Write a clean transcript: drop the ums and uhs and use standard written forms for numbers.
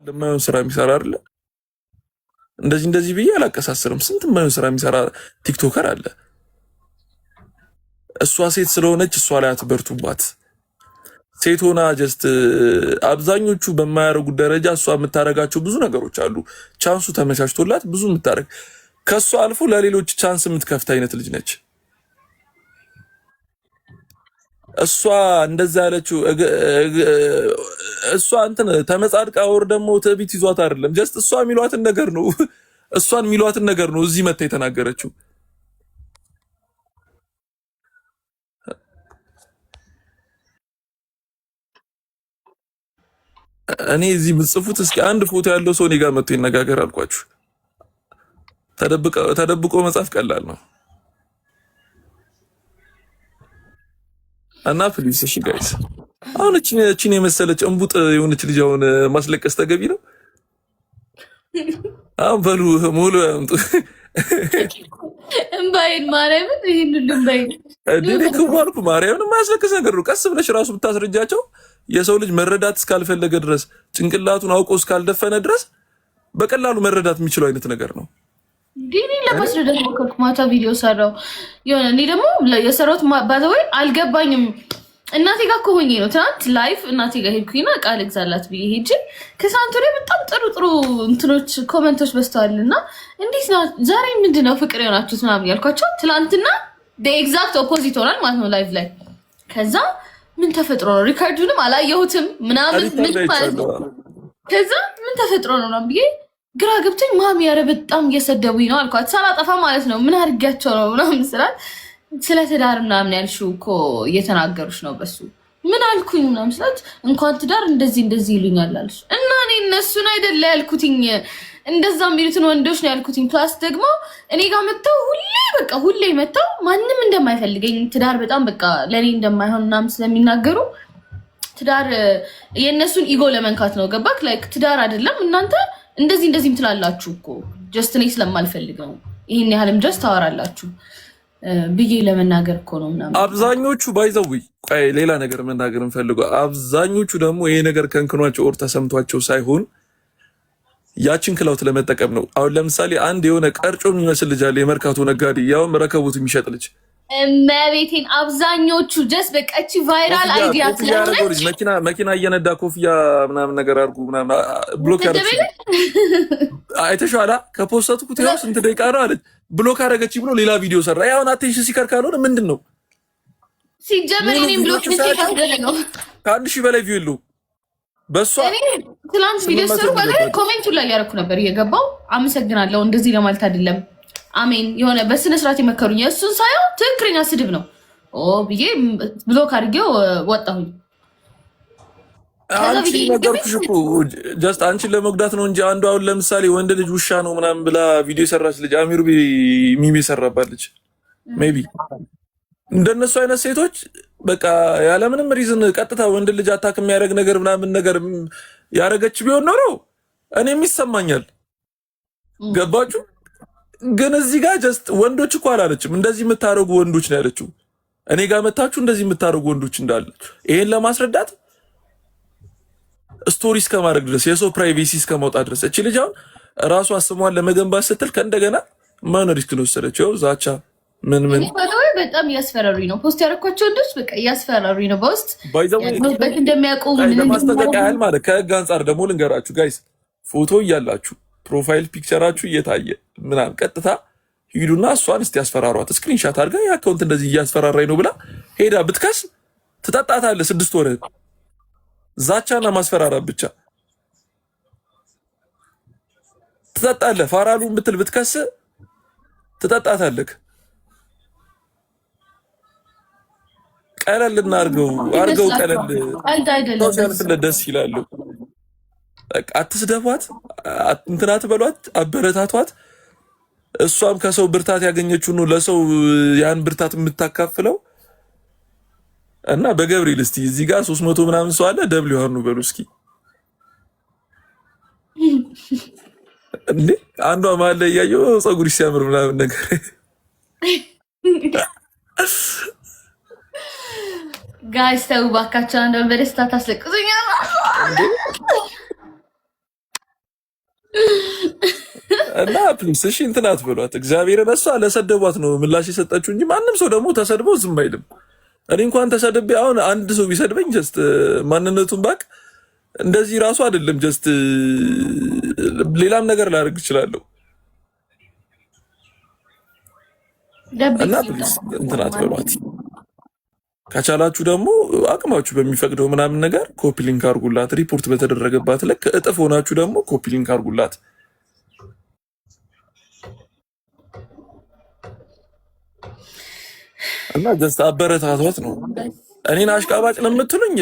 ለማይሆን ስራ የሚሰራ አይደለ? እንደዚህ ብዬ አላቀሳስርም። ስንት የማይሆን ስራ የሚሰራ ቲክቶከር አለ። እሷ ሴት ስለሆነች እሷ ላይ አትበርቱባት። ሴት ሆና ጀስት አብዛኞቹ በማያደርጉት ደረጃ እሷ የምታደርጋቸው ብዙ ነገሮች አሉ። ቻንሱ ተመቻችቶላት ብዙ የምታደርግ ከእሷ አልፎ ለሌሎች ቻንስ የምትከፍት አይነት ልጅ ነች። እሷ እንደዛ ያለችው እሷ እንትን ተመጻድቃ ወር ደግሞ ትዕቢት ይዟት አይደለም። ጀስት እሷ የሚሏትን ነገር ነው እሷን የሚሏትን ነገር ነው እዚህ መታ የተናገረችው። እኔ እዚህ የምትጽፉት እስኪ አንድ ፎቶ ያለው ሰው እኔ ጋር መጥቶ ይነጋገር አልኳችሁ። ተደብቆ መጻፍ ቀላል ነው እና ፕሊስ እሺ ጋይስ፣ አሁን እቺን የመሰለች እንቡጥ የሆነች ልጅ አሁን ማስለቀስ ተገቢ ነው? አሁን በሉ ሙሉ ያምጡ እምባይን ማርያምን ይሄን ሁሉ እምባይን ዲዲኩማርኩ ማርያምን የማያስለቅስ ነገር ነው። ቀስ ብለሽ ራሱ ብታስረጃቸው የሰው ልጅ መረዳት እስካልፈለገ ድረስ ጭንቅላቱን አውቆ እስካልደፈነ ድረስ በቀላሉ መረዳት የሚችለው አይነት ነገር ነው። ዲኒ ለማስረዳት ሞከርኩ። ማታ ቪዲዮ ሰራው የሆነ እኔ ደግሞ የሰራሁት ባዘወይ አልገባኝም። እናቴ ጋር ከሆኜ ነው ትናንት ላይፍ እናቴ ጋር ሄድኩኝና ቃል ግዛላት ብዬ ሄጄ ከሳንቱ ላይ በጣም ጥሩ እንትኖች ኮመንቶች በስተዋልና እንዴት ነው ዛሬ ምንድነው ፍቅር የሆናችሁት ምናምን ያልኳቸው ትናንትና ኤግዛክት ኦፖዚት ሆናል ማለት ነው ላይፍ ላይ። ከዛ ምን ተፈጥሮ ነው ሪካርዱንም አላየሁትም ምናምን ምን ማለት ነው። ከዛ ምን ተፈጥሮ ነው ምናምን ብዬ ግራ ገብቶኝ ማሚ ኧረ በጣም እየሰደቡኝ ነው አልኳት። ሳላጠፋ ማለት ነው ምን አድርጊያቸው ነው ምናምን ስላት ስለ ትዳር ምናምን ያልሽው እኮ እየተናገሩሽ ነው በሱ ምን አልኩኝ ምናምን ስላት እንኳን ትዳር እንደዚህ ይሉኛል አለሽ እና እኔ እነሱን አይደለ ያልኩትኝ እንደዛ የሚሉትን ወንዶች ነው ያልኩትኝ። ፕላስ ደግሞ እኔ ጋር መጥተው ሁሌ መጥተው ማንም እንደማይፈልገኝ ትዳር በጣም በቃ ለእኔ እንደማይሆን ምናምን ስለሚናገሩ ትዳር የእነሱን ኢጎ ለመንካት ነው ገባክ? ላይክ ትዳር አይደለም እናንተ እንደዚህ ምትላላችሁ እኮ ጀስት እኔ ስለማልፈልግ ነው ይሄን ያህልም ጀስት ታወራላችሁ ብዬ ለመናገር እኮ ነው ምናምን። አብዛኞቹ ባይዘው ቆይ ሌላ ነገር መናገር እንፈልገው። አብዛኞቹ ደግሞ ይሄ ነገር ከንክኗቸው ኦር ተሰምቷቸው ሳይሆን ያችን ክላውት ለመጠቀም ነው። አሁን ለምሳሌ አንድ የሆነ ቀርጮ የሚመስል ልጅ አለ የመርካቶ ነጋዴ፣ ያውም ረከቡት የሚሸጥ ልጅ እመቤቴን። አብዛኞቹ ጀስት በቃ እቺ ቫይራል አይዲያ ስለሆነች መኪና እየነዳ ኮፍያ ምናምን ነገር አድርጉ ምናምን ብሎክ ያደረገ አይተሻላ። ከፖስተትኩት ያው ስንት ደቂቃ ነው አለች ብሎክ አደረገች ብሎ ሌላ ቪዲዮ ሰራ። ያውን አቴንሽን ሲከር ካልሆነ ምንድን ነው ሲጀመር እኔም ብሎክ ነው ከአንድ ሺህ በላይ ቪው የለውም በሷ። ትላንት ቪዲዮ ሰሩ ኮሜንቱ ላይ ያደረኩ ነበር እየገባው አመሰግናለሁ እንደዚህ ለማለት አይደለም አሜን የሆነ በስነ ስርዓት የመከሩኝ እሱን ሳይሆን ትክክለኛ ስድብ ነው ብዬ ብሎክ አድርጌው ወጣሁኝ። አንቺ ነገርኩሽ እኮ ጀስት አንቺን ለመጉዳት ነው እንጂ አንዱ አሁን ለምሳሌ ወንድ ልጅ ውሻ ነው ምናምን ብላ ቪዲዮ የሰራች ልጅ አሚሩ ሚሚ የሰራባት ልጅ ሜቢ እንደነሱ አይነት ሴቶች በቃ ያለምንም ሪዝን ቀጥታ ወንድ ልጅ አታክ የሚያደርግ ነገር ምናምን ነገር ያደረገች ቢሆን ኖሮ እኔም ይሰማኛል። ገባችሁ? ግን እዚህ ጋር ጀስት ወንዶች እኮ አላለችም። እንደዚህ የምታደርጉ ወንዶች ነው ያለችው። እኔ ጋር መታችሁ እንደዚህ የምታደርጉ ወንዶች እንዳለች ይሄን ለማስረዳት ስቶሪ እስከማድረግ ድረስ የሰው ፕራይቬሲ እስከማውጣት ድረስ እቺ ልጅ አሁን ራሷ ስሟን ለመገንባት ስትል ከእንደገና ማን ሪስክ ነው ወሰደችው? ዛቻ ምን በጣም እያስፈራሩኝ ነው። ፖስት ያደረኳቸው ወንዶች በቃ እያስፈራሩኝ ነው። በውስጥ እንደሚያውቁ ለማስጠንቀቂያ ያህል ማለት ከህግ አንጻር ደግሞ ልንገራችሁ ጋይስ፣ ፎቶ እያላችሁ ፕሮፋይል ፒክቸራችሁ እየታየ ምናምን ቀጥታ ሂዱና እሷን እስቲ ያስፈራሯት። ስክሪንሻት አድርጋ የአካውንት እንደዚህ እያስፈራራኝ ነው ብላ ሄዳ ብትከስ ትጠጣታለህ 6 ወር። ዛቻና ማስፈራራት ብቻ ትጠጣለህ። ፋራሉን ብትል ብትከስ ትጠጣታለህ። ቀለልና አርገው ቀለል ደስ ይላሉ። አትስደፏት፣ እንትን አትበሏት፣ አበረታቷት። እሷም ከሰው ብርታት ያገኘችው ነው ለሰው ያን ብርታት የምታካፍለው እና በገብርኤል እስቲ እዚህ ጋር 300 ምናምን ሰው አለ ደብሊው አር ነው በሉ እስኪ እንዴ አንዷ ማለ ያየው ፀጉር ሲያምር ምናምን ነገር ጋይስ ተው ባካችሁ አንዷን በደስታ ታስለቅሱኛል። እና ፕሊስ እሺ እንትን አትበሏት። እግዚአብሔርን እሷ ለሰደቧት ነው ምላሽ የሰጠችው እንጂ ማንም ሰው ደግሞ ተሰድቦ ዝም አይልም። እኔ እንኳን ተሰድቤ አሁን አንድ ሰው ቢሰድበኝ ጀስት ማንነቱን ባቅ እንደዚህ ራሱ አይደለም ጀስት ሌላም ነገር ላደርግ እችላለሁ። እና ፕሊስ እንትን አትበሏት። ከቻላችሁ ደግሞ አቅማችሁ በሚፈቅደው ምናምን ነገር ኮፒ ሊንክ አድርጉላት። ሪፖርት በተደረገባት ልክ እጥፍ ሆናችሁ ደግሞ ኮፒ ሊንክ አድርጉላት እና ጀስት አበረታቷት ነው። እኔን አሽቃባጭ ነው የምትሉኝ